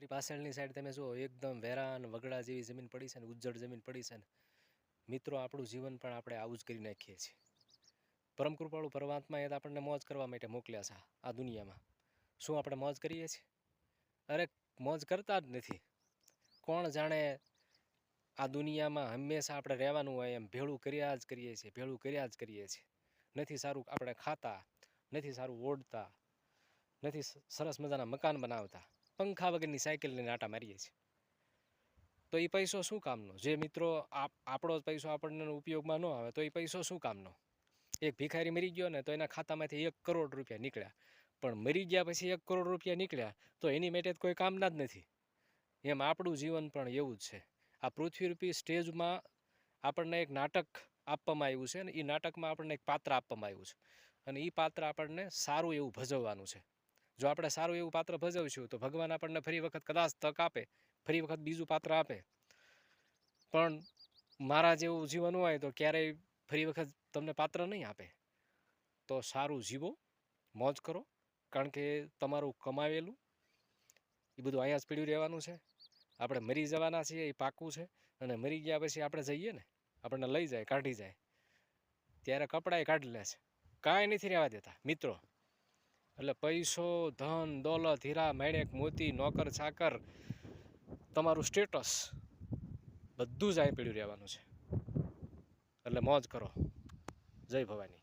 પાછળની સાઈડ તમે જુઓ એકદમ વેરાન વગડા જેવી જમીન પડી છે ને, ઉજ્જડ જમીન પડી છે ને. મિત્રો, આપણું જીવન પણ આપણે આવું જ કરી નાખીએ છીએ. પરમ કૃપાળુ પરમાત્માએ આપણને મોજ કરવા માટે મોકલ્યા છે આ દુનિયામાં. શું આપણે મોજ કરીએ છીએ? અરે મોજ કરતા જ નથી. કોણ જાણે આ દુનિયામાં હંમેશા આપણે રહેવાનું હોય એમ ભેળું કર્યા જ કરીએ છીએ, ભેળું કર્યા જ કરીએ છીએ. નથી સારું આપણે ખાતા, નથી સારું ઓઢતા, નથી સરસ મજાના મકાન બનાવતા, પંખા વગરની સાયકલ લઈને આટા મારીએ છીએ. તો એ પૈસો શું કામનો? જે મિત્રો આપણો પૈસો આપણને ઉપયોગમાં ન આવે તો એ પૈસો શું કામનો? એક ભિખારી મરી ગયો ને તો એના ખાતામાંથી 1 કરોડ રૂપિયા નીકળ્યા, પણ મરી ગયા પછી 1 કરોડ રૂપિયા નીકળ્યા તો એની માટે કોઈ કામના જ નથી. એમ આપણું જીવન પણ એવું જ છે. આ પૃથ્વીરૂપી સ્ટેજમાં આપણને એક નાટક આપવામાં આવ્યું છે, અને એ નાટકમાં આપણને એક પાત્ર આપવામાં આવ્યું છે, અને એ પાત્ર આપણને સારું એવું ભજવવાનું છે. જો આપણે સારું એવું પાત્ર ભજવશું તો ભગવાન આપણને ફરી વખત કદાચ તક આપે, ફરી વખત બીજું પાત્ર આપે. પણ મારા જેવું જીવન હોય તો ક્યારેય ફરી વખત તમને પાત્ર નહીં આપે. તો સારું જીવો, મોજ કરો, કારણ કે તમારું કમાવેલું એ બધું અહીંયા જ પીડ્યું રહેવાનું છે. આપણે મરી જવાના છીએ એ પાક્કું છે, અને મરી ગયા પછી આપણે જઈએ ને, આપણને લઈ જાય, કાઢી જાય, ત્યારે કપડાએ કાઢી લે છે, કાંઈ નથી રહેવા દેતા મિત્રો. એટલે પૈસો, ધન, દોલત, હીરા, માણેક, મોતી, નોકર ચાકર, તમારું સ્ટેટસ બધું જ અહીં પીડ્યું રહેવાનું છે. એટલે મોજ કરો. જય ભવાની.